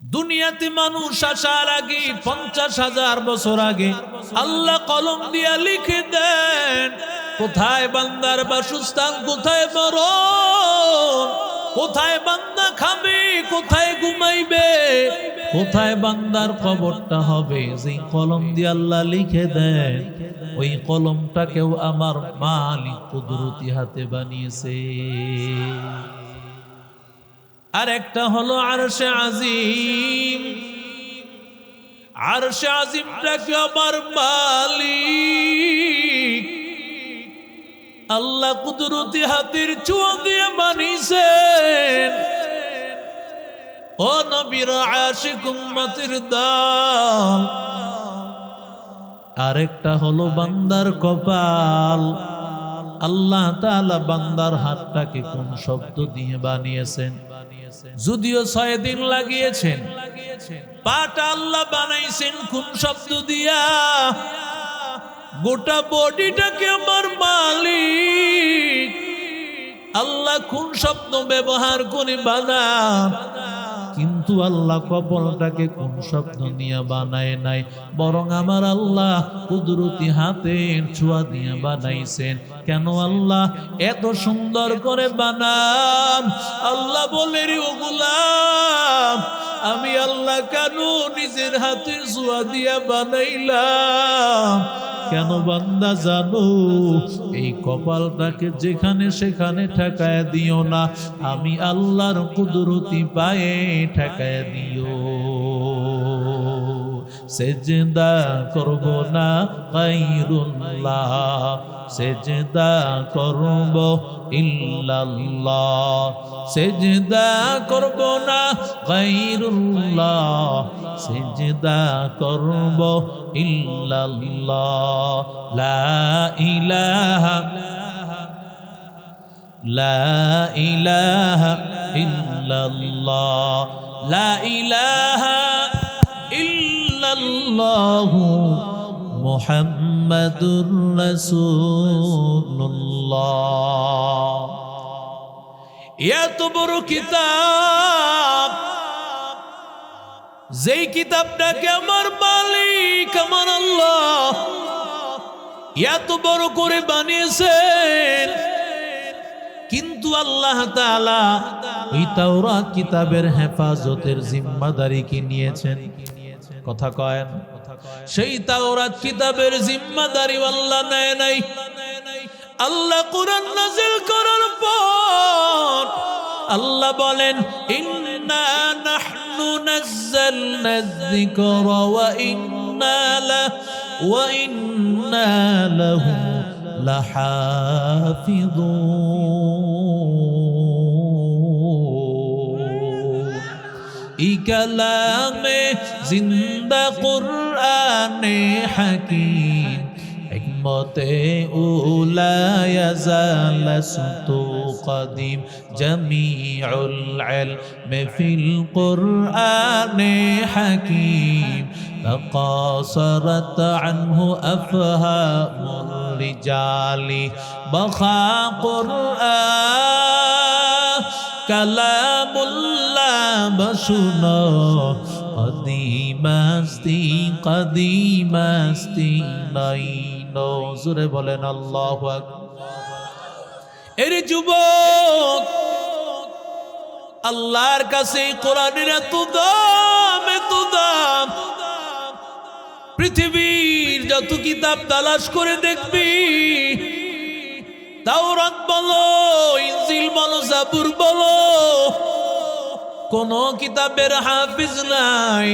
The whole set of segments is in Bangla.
দুনিয়াতে মানুষ আসার আগে 50,000 বছর আগে আল্লাহ কলম দিয়া লিখে দেন কোথায় বান্দার বাসস্থান, কোথায় মরণ, কোথায় বান্দা খাবে, কোথায় ঘুমাইবে, কোথায় বান্দার কবরটা হবে। যে কলম দিয়ে আল্লাহ লিখে দেন, ওই কলমটাকেও আমার মালিক কুদরতি হাতে বানিয়েছে। আর একটা হলো আরশে আজিম। আরশে আজিমটাকে আমার মালিক আল্লাহ কুদরতি হাতের ছোঁয়া দিয়ে বানিয়েছেন। ও নবীর আশিক উম্মতের দল, আরেকটা হলো বান্দার কপাল। আল্লাহ তাআলা বান্দার হাতটাকে কোন শব্দ দিয়ে বানিয়েছেন? যদিও 6 দিন লাগিয়েছেন, পাটা আল্লাহ বানাইছেন কোন শব্দ দিয়া? গোটা বডিটাকে আমার মালিক আল্লাহ কোন শব্দ ব্যবহার করে বানান? কিন্তু আল্লাহ কপালটাকে কোন শব্দ নিয়ে বানায় নাই, বরং আমার আল্লাহ কুদরতি হাতের ছোঁয়া দিয়ে বানাইছেন। কেন আল্লাহ এত সুন্দর করে বানান? আল্লাহ বলে, রে ও গোলাম, আমি আল্লাহ কেন নিজের হাতের ছোঁয়া দিয়া বানাইলাম? কেন বান্দা জানো? এই কপালটাকে যেখানে সেখানে ঠেকায় দিও না, আমি আল্লাহর কুদরতি পায়ে ঠেকায় দিও। সেজদা করব না গায়রুল্লাহ, সেজদা করব ইল্লাল্লাহ, সেজদা করব না গায়রুল্লাহ, সেজদা করব ইল্লাল্লাহ। লা ইলাহা লা ইলাহা ইল্লাল্লাহ, লা ইলাহা ইল্লাল্লাহ মুহাম্মাদুর রাসূলুল্লাহ। এত বড় কিতাব, যেই কিতাবটাকে আমার মালিক আমার আল্লাহ এত বড় করে বানিয়েছেন, কিন্তু আল্লাহ তাআলা ওই তাওরাত কিতাবের হেফাজতের জিম্মাদারি কি নিয়েছেন? কথা কয়েন। সেই তাওরাত কিতাবের জিম্মাদারি আল্লাহ নেয় নাই। আল্লাহ কোরআন নাযিল করার পর আল্লাহ বলেন, ইন্না নাহনু নাযালনা যিকরা ওয়া ইন্না লাহু লাহাফিযুন। ই কালামে জিন্দা কুরআনে হাকীম, হিকমতে উলা ইয়াজাল সুতু কদিম, জামিউল ইলমি ফিল কুরআনে হাকীম, تقاصرت عنه أفهام الرجال، بخا قرآن كلام الله بسنا قديم استي قديم استي ناينو زوره বলেন আল্লাহু আকবার। এর যুবক, আল্লাহর কাছে কোরআনের এত দাম, এত দাম। পৃথিবীর যত কিতাব তালাশ করে দেখবি, তাওরাত বলো, ইনজিল বলো, জাবুর বলো, কোন কিতাবের হাফিজ নাই।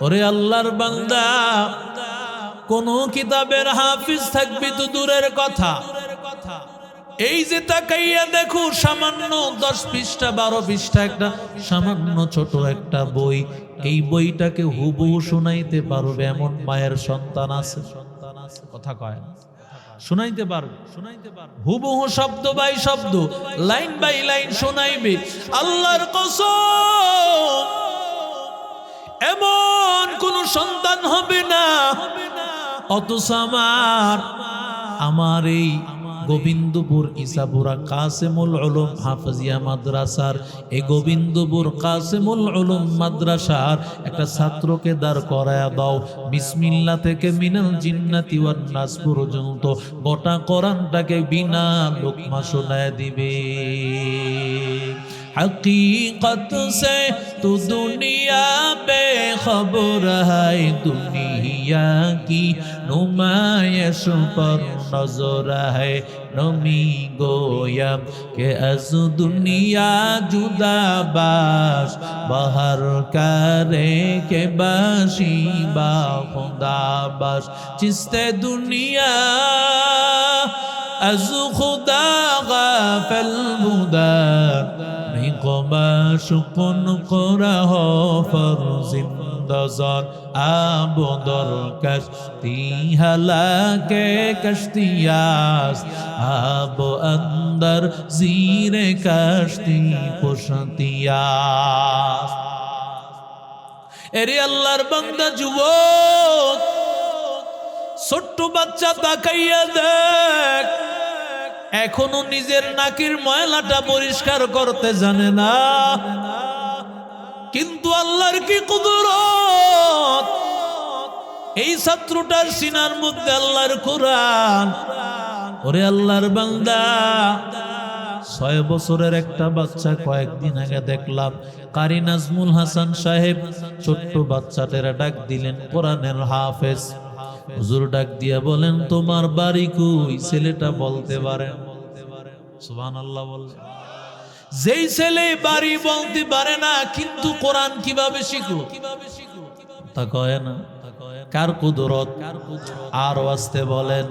ওরে আল্লাহর বান্দা, কোন কিতাবের হাফিজ থাকবি তো দূরের কথা। এই যে তাকাইয়া দেখো, সামান্য 10 পৃষ্ঠা 12 পৃষ্ঠা একটা সামান্য ছোট একটা বই, এই বইটাকে হুবহু শোনাইতে পারবে এমন মায়ের সন্তান আছে? কথা কয় না? শোনাইতে পারবে, হুবহু শব্দ বাই শব্দ, লাইন বাই লাইন শোনাইবে। আল্লাহর কসম, এমন কোন সন্তান হবে না। অথচ আমার এই গোবিন্দপুর ইসাপুরা কাসেমুল উলুম হাফিজিয়া মাদ্রাসার এই গোবিন্দপুর কাসেমুল উলুম মাদ্রাসার একটা ছাত্রকে দাঁড় করায়া দাও। বিসমিল্লাহ থেকে মিনাল জিন্নাতি ওয়ান নাস পর্যন্ত গোটা কোরআনটাকে বিনা লোকমা শোনায় দিবে। हकीकत से तू दुनिया बेखबर है, दुनिया की नुमाइश पर नजर है। नमी गोया के अज दुनिया जुदा बाश बाहर करे के बाशी बा खुदा बाश चिस्ते दुनिया अज खुदा गाफिल बुदार शुकुन करा हो फर्जिंदजान आबदर कश्ती हलाके कश्तियास आब अंदर जीरे कश्ती पुशतियास। एरे अल्लाहर बंदा जुवक ছোট্ট বাচ্চা তাকাইয়া দেখ, এখনো নিজের নাকের ময়লাটা পরিষ্কার করতে জানে না, কিন্তু আল্লাহর কি কুদরত! এই ছাত্রটার সিনার মধ্যে আল্লাহর কোরআন। ওরে আল্লাহর বান্দা, 6 বছরের একটা বাচ্চা কয়েকদিন আগে দেখলাম কারি নাজমুল হাসান সাহেব ছোট্ট বাচ্চাটার ডাক দিলেন কোরআনের হাফেজ। হুজুর ডাক দিয়া বলেন, তোমার বাড়ি কই? ছেলেটা বলতে পারে সুবহানাল্লাহ বলে। যেই ছেলে বাড়ি বলতে পারে না কিন্তু কোরআন কিভাবে শিখো তা কয় না। কার কুদরত? আর ওয়াস্তে বলেন,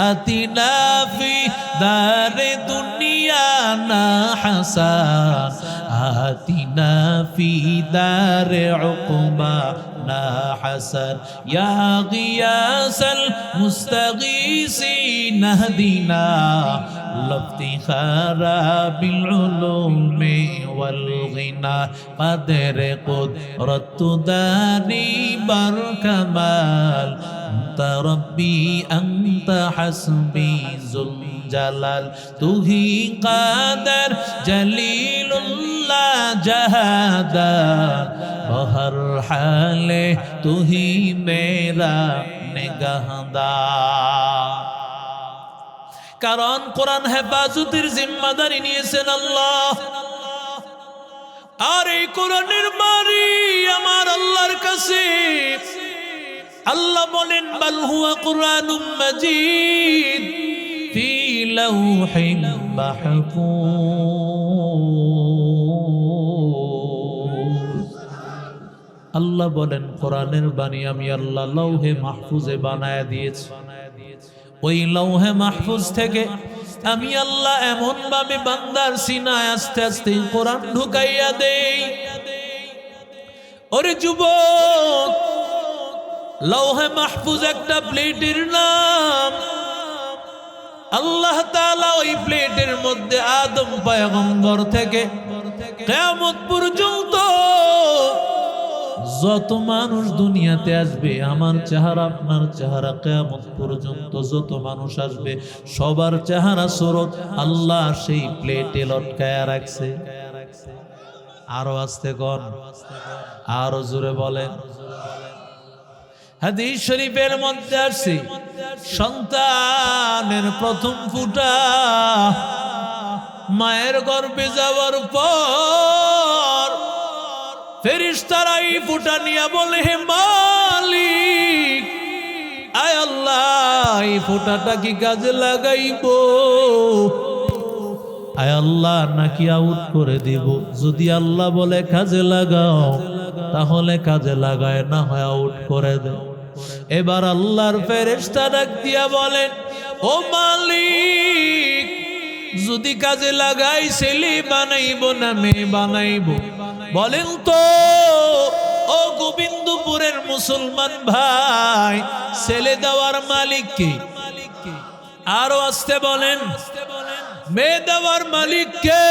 আতিনা ফি দারে দুনিয়া না হাসান, আতিনা ফি দারে উকবা না হাসান, ইয়া গিয়াসাল মুস্তাগীসিন নাহদিনা লফতিখারা বিল উলুমি ওয়াল গিনা কদরে কুদরত দানি বার কামাল আনতা রব্বি আনতা হাসবি যুল জালাল তুহি কাদের জলিলুল্লাহ জাহাদার বহর হালে তুহি মেরা নিগাহদার। কারণ কোরআন হেফাজতের জিম্মাদারি নিয়েছেন আল্লাহ, আর এই কোরআনের বাড়ি আমার আল্লাহর কাছে। আল্লাহ বলেন, বাল হুয়া কুরআনুম মাজিদ ফি লাউহিন মাহফুজ। আল্লাহ বলেন, কোরআনের বাণী আমি আল্লাহ লৌহে মাহফুজে বানায় দিয়েছি। ওই লৌহে মাহফুজ থেকে আমি আল্লাহ এমন ভাবে বান্দার সিনায় আস্তে আস্তে কোরআন ঢুকাইয়া দেই। ওরে যুবক, লৌহে মাহফুজ একটা প্লেটের নাম। আল্লাহ তাআলা ওই প্লেটের মধ্যে আদম পয়গম্বর থেকে কিয়ামত পর্যন্ত যত মানুষ দুনিয়াতে আসবে, আমার চেহারা আপনার চেহারা কিয়ামত পর্যন্ত যত মানুষ আসবে সবার চেহারা সুরত আল্লাহ সেই প্লেটে লটকায়া রাখছে। আরো আস্তে কোন, আরো জোরে বলেন। হাদিস শরীফের মধ্যে আছে, সন্তানের প্রথম ফুটা মায়ের গর্ভে যাওয়ার পর ফেরেশতারা এই ফুটা নিয়ে বলে, হে মালিক, আয় আল্লাহ, এই ফুটাটা কি কাজে লাগাইবো? আয় আল্লাহ, নাকি আউট করে দিব? যদি আল্লাহ বলে কাজে লাগাও তাহলে কাজে লাগায়, না হয় আউট করে দে। এবার আল্লাহর ফেরেশতা ডাক দিয়া বলেন, ও মালিক, যদি কাজে লাগাই ছেলে বানাইবো না মেয়ে বানাইবো? বলেন তো ও গোবিন্দপুরের মুসলমান ভাই, ছেলে দেওয়ার মালিক কে? আরো আসতে বলেন, মেয়ে দেওয়ার মালিক কে?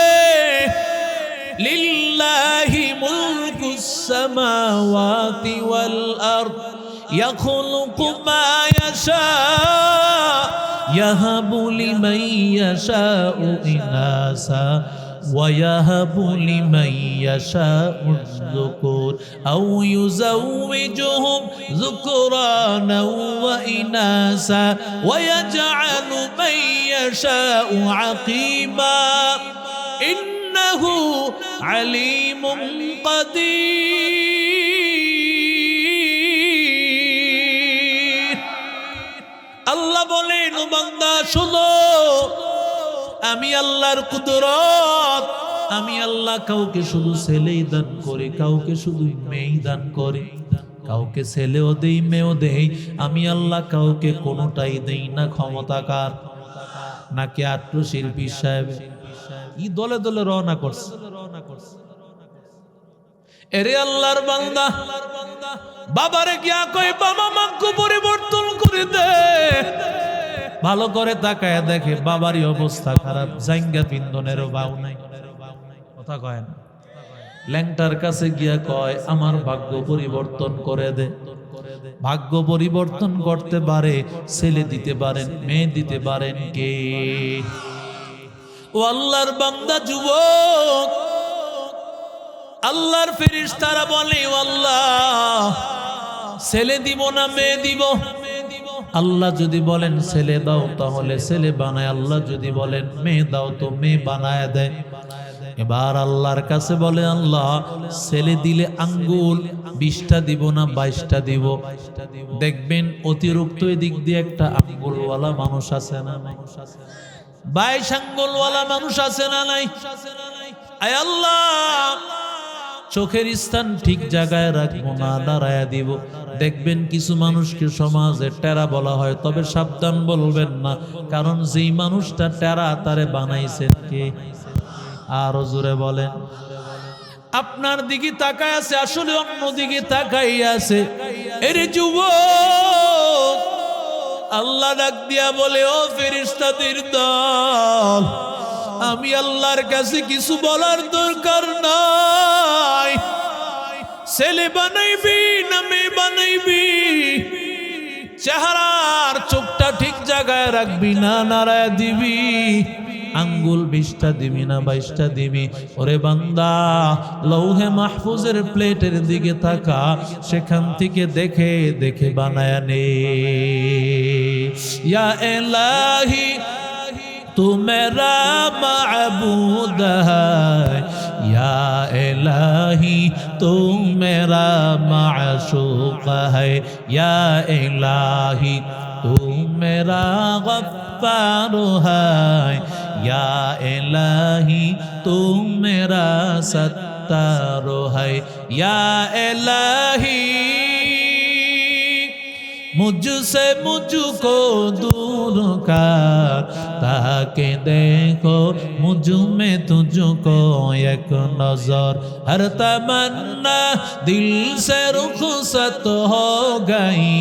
লিল্লাহি মুলকুস সামাওয়াতি ওয়াল আরদ ইয়াখলুকু মা ইয়াশা يهب لمن يشاء إناثا ويهب لمن يشاء الذكور أو يزوجهم ذكرانا وإناثا ويجعل من يشاء عقيما إنه عليم قدير আল্লাহ বলেন ও বান্দা শোনো আমি আল্লাহর কুদরত আমি আল্লাহ কাউকে শুধু ছেলেই দান করি কাউকে শুধু মেয়েই দান করি কাউকে ছেলেও দেই মেয়েও দেই আমি আল্লাহ কাউকে কোনোটাই দেই না ক্ষমতাকার নাকি আত্মশিল্পী সাহেব ই দলে দলে রওনা করছে এরে আল্লাহর বান্দা বাবারে গিয়া কই বাবা মাকে পরিবর্তন করে দে ভালো করে তাকায় দেখে বাবারই অবস্থা খারাপ জাঙ্গা পিন্দনেরও বাউ নাই কথা কয় না ল্যাংটার কাছে গিয়া কয় আমার ভাগ্য পরিবর্তন করে দে ভাগ্য পরিবর্তন করতে পারে ছেলে দিতে পারেন মেয়ে দিতে পারেন কে ও আল্লাহর বান্দা যুবক আল্লাহর ফেরেশতারা বলে ও আল্লাহ ছেলে দিব না মেয়ে দিব আল্লাহ যদি বলেন ছেলে দাও তাহলে ছেলে বানায় আল্লাহ যদি বলেন মেয়ে দাও তো মেয়ে বানায় দেয় এবার আল্লাহর কাছে বলে আল্লাহ ছেলে দিলে আঙ্গুল 20টা দিব না 22টা দিব দেখবেন অতিরিক্ত এদিক দিয়ে একটা আঙ্গুলওয়ালা মানুষ আছে না নাই 22 আঙ্গুলওয়ালা মানুষ আছে না নাই আয় আল্লাহ চোখের স্থান ঠিক জায়গায় রাখবো না দাঁড়ায়া দিব দেখবেন কিছু মানুষকে সমাজে টেরা বলা হয় তবে সাবধান বলবেন না কারণ যেই মানুষটা টেরা তারে বানাইছেন কে আরো জোরে বলেন আপনার দিকে তাকায় আছে আসলে অন্য দিকে তাকাই আছে এর যুবক আল্লাহ ডাক দিয়া বলে ও ফেরেশতাদের দল আমি আল্লাহর কাছে কিছু বলার দরকার নাই ছেলে বানাইবি না মেয়ে বানাইবি চেহারার চোখটা ঠিক জায়গায় রাখবি না নাড়ায় দিবি আঙ্গুল 20টা দিবি না 22টা দিবি ওরে বান্দা লৌহে মাহফুজের প্লেটের দিকে তাকা সেখান থেকে দেখে দেখে বানায়া নে ইয়া ইলাহি तू मेरा माबूद है या इलाही तू मेरा माशूक है या इलाही तू मेरा गफ्फार है या इलाही तू मेरा सत्तार है या इलाही मुझसे मुझको दूर कर ताकि देखो मुझ में तुझको एक नजर हर तमन्ना दिल से रुखसत हो गई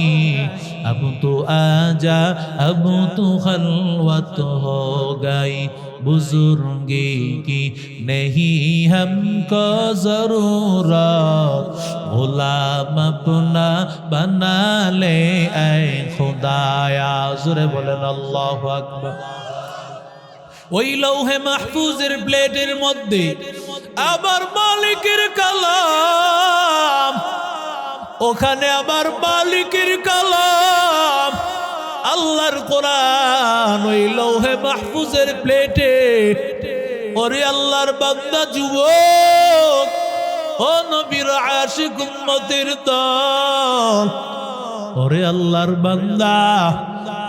अब तू आजा अब तू खलवत हो गई बुजुर्गी की नहीं हमको जरूरत गुलाम अपना बना ले ऐ खुदाया जोरे बोलेन अल्लाहु আকবার ওই লৌহে মাহফুজের প্লেটের মধ্যে আবার মালিকের কালাম ওখানে আবার মালিকের কালাম আল্লাহর কোরআন ওই লৌহে মাহফুজের প্লেটে ওরে আল্লাহর বান্দা যুবক ও নবীর আশিক উম্মতের দল ওরে আল্লাহর বান্দা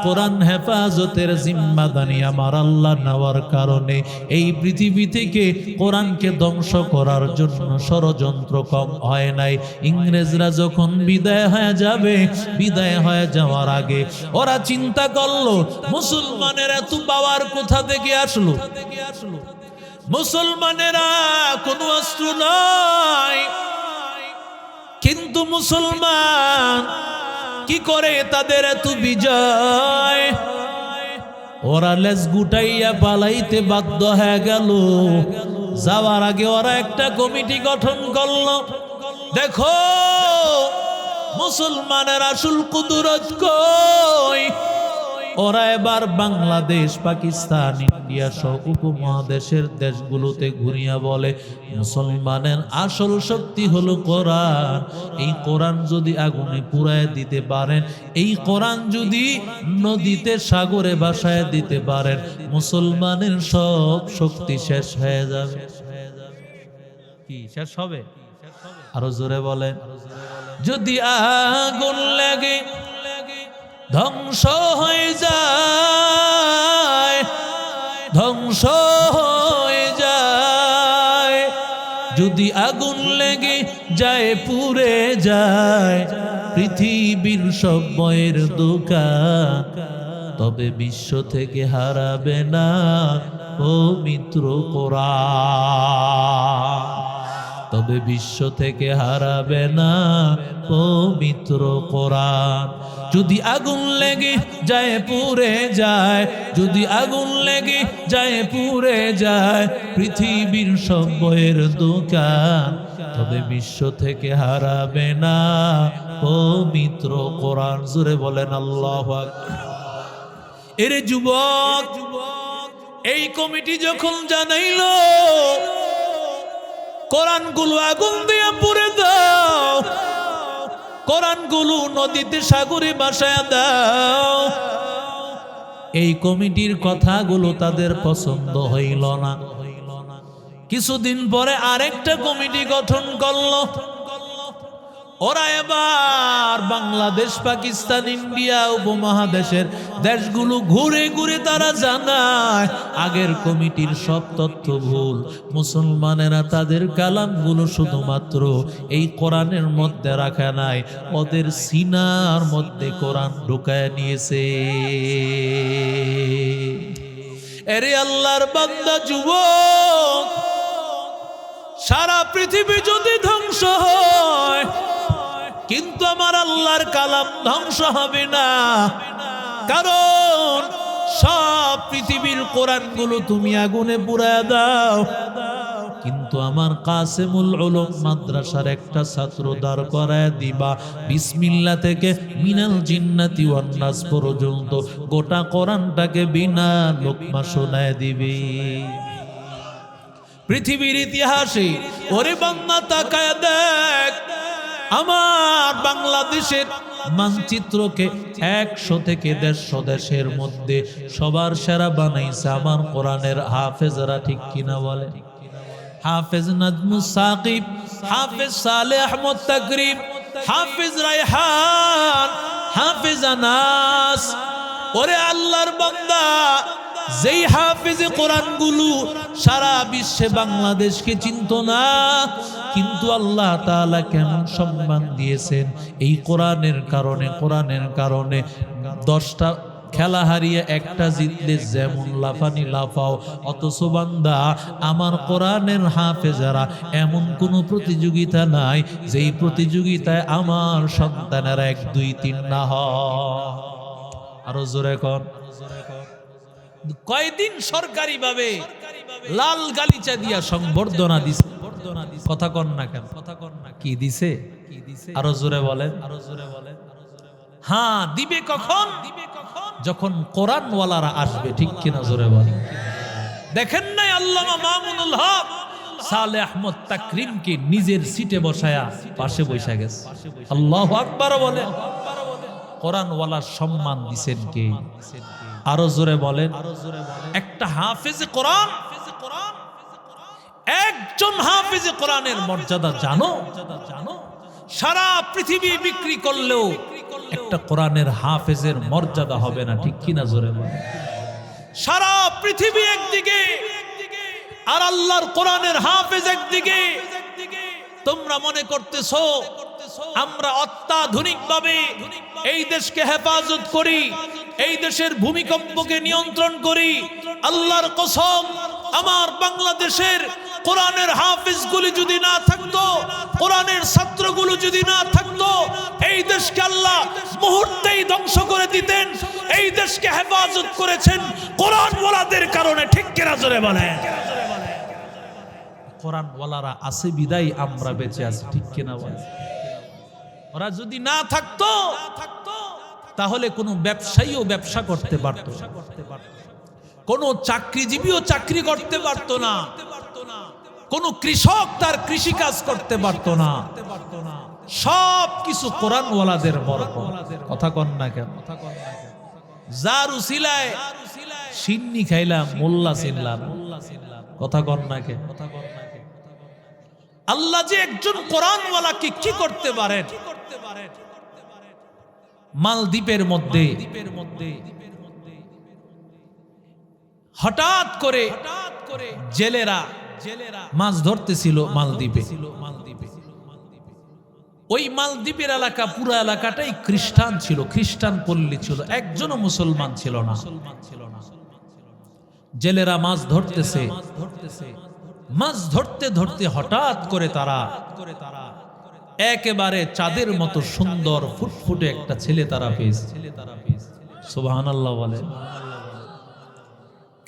কোরআন হেফাজতের জিম্মাদারি আমার আল্লাহ নেওয়ার কারণে এই পৃথিবী থেকে কোরআনকে ধ্বংস করার জন্য ষড়যন্ত্র কম হয় নাই ইংরেজরা যখন বিদায় হয়ে যাবে বিদায় হয়ে যাওয়ার আগে ওরা চিন্তা করলো মুসলমানের এত পাওয়ার কোথা থেকে আসলো মুসলমানেরা কোনো অস্ত্র নাই কিন্তু মুসলমান কি করে তাদের এত বিজয় ওরা লেজ গুটাইয়া পালাইতে বাধ্য হয়ে গেল যাওয়ার আগে ওরা একটা কমিটি গঠন করলো দেখো মুসলমানের আসল কুদরত কই ওরা এবার বাংলাদেশ, পাকিস্তান, ইন্ডিয়া সহ উপমহাদেশের দেশগুলোতে ঘুরিয়া বলে মুসলমানের আসল শক্তি হলো কোরআন। এই কোরআন যদি আগুনে পুড়ায় দিতে পারেন, এই কোরআন যদি নদীতে সাগরে ভাসায় দিতে পারেন, মুসলমানের সব শক্তি শেষ হয়ে যাবে। কি শেষ হবে? আরো জোরে বলেন। যদি আগুন লাগে ধ্বংস হয়ে যায়, ধ্বংস হয়ে যায়। যদি আগুন লেগে যায় পুড়ে যায় পৃথিবীর সব বইয়ের দোকান, তবে বিশ্ব থেকে হারাবে না পবিত্র কোরআন, তবে বিশ্ব থেকে হারাবে না পবিত্র কোরআন। যদি আগুন লেগে যায় পুড়ে যায়, যদি আগুন লেগে যায় পুড়ে যায় পৃথিবীর সব বইয়ের দোকান, তবে বিশ্ব থেকে হারাবে না পবিত্র কোরআন। জোরে বলেন আল্লাহু আকবার। এরে যুবক, এই কমিটি যখন জানাইলো কোরআনগুলো আগুন দিয়ে পুড়ে দাও, কোরআনগুলো নদীতে সাগরে ভাসায় দাও, এই কমিটির কথাগুলো তাদের পছন্দ হইল না। কিছুদিন পরে আরেকটা কমিটি গঠন করলো। ওরা এবার বাংলাদেশ, পাকিস্তান, ইন্ডিয়া উপমহাদেশের দেশগুলো ঘুরে ঘুরে তারা জানায় আগের কমিটির সব তথ্য ভুল। মুসলমানেরা তাদের কালামগুলো শুধুমাত্র এই কোরআনের মধ্যে রাখা নাই, ওদের সিনার মধ্যে কোরআন ঢুকায় নিয়েছে। এরে আল্লাহর বান্দা যুবক, সারা পৃথিবী যদি ধ্বংস হয় কিন্তু আমার আল্লাহর কালাম ধ্বংস হবে না, কারণ সব পৃথিবীর কোরআনগুলো তুমি আগুনে পুড়ায় দাও, কিন্তু আমার কাসেমুল উলুম মাদ্রাসার একটা ছাত্র দাঁড় করায় দিবা, বিসমিল্লাহ থেকে মিনাল জিন্নাতি ওয়ান নাস পর্যন্ত গোটা কোরআনটাকে বিনা লোকমা শোনায় দিবে। পৃথিবীর ইতিহাসে ওরে বান্দা তাকায় দেখ, আমার বাংলাদেশের মানচিত্রকে 100 থেকে 150 দেশের মধ্যে সবার সেরা বানাইছে আমার কোরআনের হাফেজরা, ঠিক কিনা বলে? হাফেজ নাজমুস সাকিব, হাফেজ সালেহ আহমদ তাকরিম, হাফেজ রায়হান, হাফেজ আনাস। ওরে আল্লাহর বান্দা, যেই হাফেজে কোরআনগুলো সারা বিশ্বে বাংলাদেশকে চিনত না, কিন্তু আল্লাহ তাআলা কেমন সম্মান দিয়েছেন এই কোরআনের কারণে। কোরআনের কারণে 10টা খেলা হারিয়ে একটা জিতলে যেমন লাফানি লাফাও, অথচ বান্দা আমার কোরআনের হাফেজারা এমন কোনো প্রতিযোগিতা নাই যেই প্রতিযোগিতায় আমার সন্তানেরা 1, 2, 3 না হয়। আরো জোরে কর। কয়দিন সরকারি ভাবে লাল গালিচা দিয়া সংবর্ধনা দিছে, কথা কন না কেন? কি দিছে? আরো জোরে বলেন। হ্যাঁ, দিবে কখন? যখন কোরআনওয়ালারা আসবে, ঠিক কিনা? জোরে বলেন। দেখেন নাই আল্লামা মামুনুল হক সালেহ আহমদ তাকরিমকে নিজের সিটে বসায়া পাশে বসে গেছে। আল্লাহু আকবার বলে। কোরআনওয়ালার সম্মান দিছেন কে? আরো জোরে বলেন। একটা হাফেজে কোরআন, একজন হাফেজে কোরআনের মর্যাদা জানো? সারা পৃথিবী বিক্রি করলেও একটা কোরআনের হাফেজের মর্যাদা হবে না, ঠিক কিনা? জোরে বলেন। সারা পৃথিবী একদিকে আর আল্লাহর কোরআনের হাফেজ একদিকে। তোমরা মনে করতেছো আমরা অত্যাধুনিক ভাবে এই দেশকে হেফাজত করি, এই দেশের ভূমিকম্পকে নিয়ন্ত্রণ করি। আল্লাহর কসম, আমার বাংলাদেশের কোরআনের হাফেজগুলি যদি না থাকতো, কোরআনের ছাত্রগুলো যদি না থাকতো, এই দেশকে আল্লাহ মুহূর্তেই ধ্বংস করে দিতেন। এই দেশকে হেফাজত করেছেন কোরআনওয়ালাদের কারণে, ঠিক কিনা? জোরে বলেন। কোরআনওয়ালারা আছে বিদায় আমরা বেঁচে আছি, ঠিক কিনা বলেন? ওরা যদি না থাকতো তাহলে কোনো ব্যবসায়ীও ব্যবসা করতে পারত, কোন চাকরিজীবীও চাকরি করতে পারত না, কোন কৃষক তার কৃষি কাজ করতে পারত না। সব কিছু কোরআনওয়ালাদের বরকত। কথা কন না কেন? যার উসিলায় সিন্নি খাইলাম, মোল্লা চিনলাম। কথা কন না কেন? আল্লাহ যে একজন কোরআনওয়ালাকে কি করতে পারেন। মালদ্বীপের মধ্যে হঠাৎ করে জেলেরা মাছ ধরতেছিল মালদ্বীপে। ওই মালদ্বীপের এলাকা, পুরো এলাকাটাই খ্রিস্টান ছিল, খ্রিস্টান পল্লী ছিল, একজনও মুসলমান ছিল না। জেলেরা মাছ ধরতেছে, মাছ ধরতে ধরতে হঠাৎ করে তারা একেবারে চাঁদের মতো সুন্দর ফুটফুটে একটা ছেলে তারা পেয়েছে। সুবহানাল্লাহ বলে।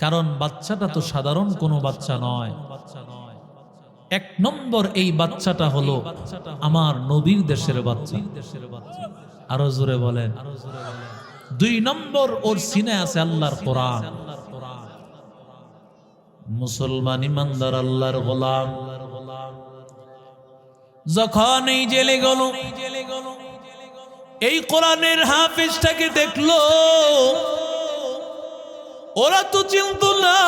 কারণ বাচ্চাটা তো সাধারণ কোনো বাচ্চা নয়। এক নম্বর এই বাচ্চাটা হলো আমার নবীর দেশের বাচ্চা। আরো জোরে বলেন। দুই নম্বর ওর সিনায় আছে আল্লাহর কোরআন। মুসলমান ইমানদার আল্লাহর গোলাম। যখন এই জেলে গেল, এই কোরআনের হাফেজটাকে দেখলো, ওরা তো চিনত না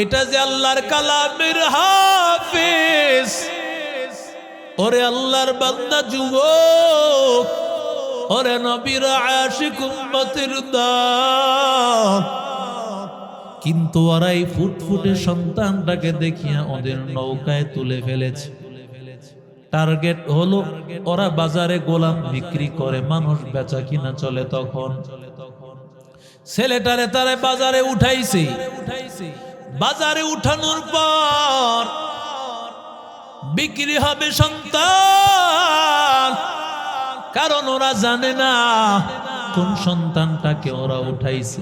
এটা যে আল্লাহর কালামের হাফেজ। ওরে আল্লাহর বান্দা যুবক, ওরে নবীর আশিক উম্মতের দাম। কিন্তু ওরা এই ফুটফুটে সন্তানটাকে দেখিয়া ওদের নৌকায় তুলে ফেলেছে। টার্গেট হলো ওরা বাজারে গোলাম বিক্রি করে, মানুষ বেচা কিনা চলে। তখন ছেলেটারে তারা বাজারে উঠাইছে। বাজারে উঠানোর পর বিক্রি হবে সন্তান, কারণ ওরা জানে না কোন সন্তানটাকে ওরা উঠাইছে।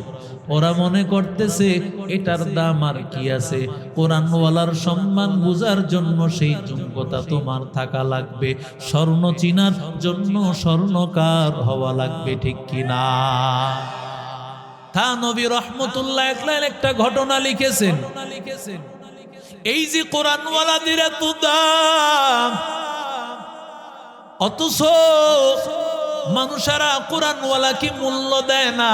ওরা মনে করতেছে এটার দাম আর কি আছে। কোরআনওয়ালার সম্মান বুঝার জন্য সেই যোগ্যতা তোমার থাকা লাগবে, স্বর্ণ চিনার জন্য স্বর্ণকার হওয়া লাগবে, ঠিক কিনা? থানবী রহমতুল্লাহ একটা ঘটনা লিখেছেন। এই যে কোরআনওয়ালাদের এত দাম, অথচ মানুষেরা কোরআনওয়ালাকে মূল্য দেয় না।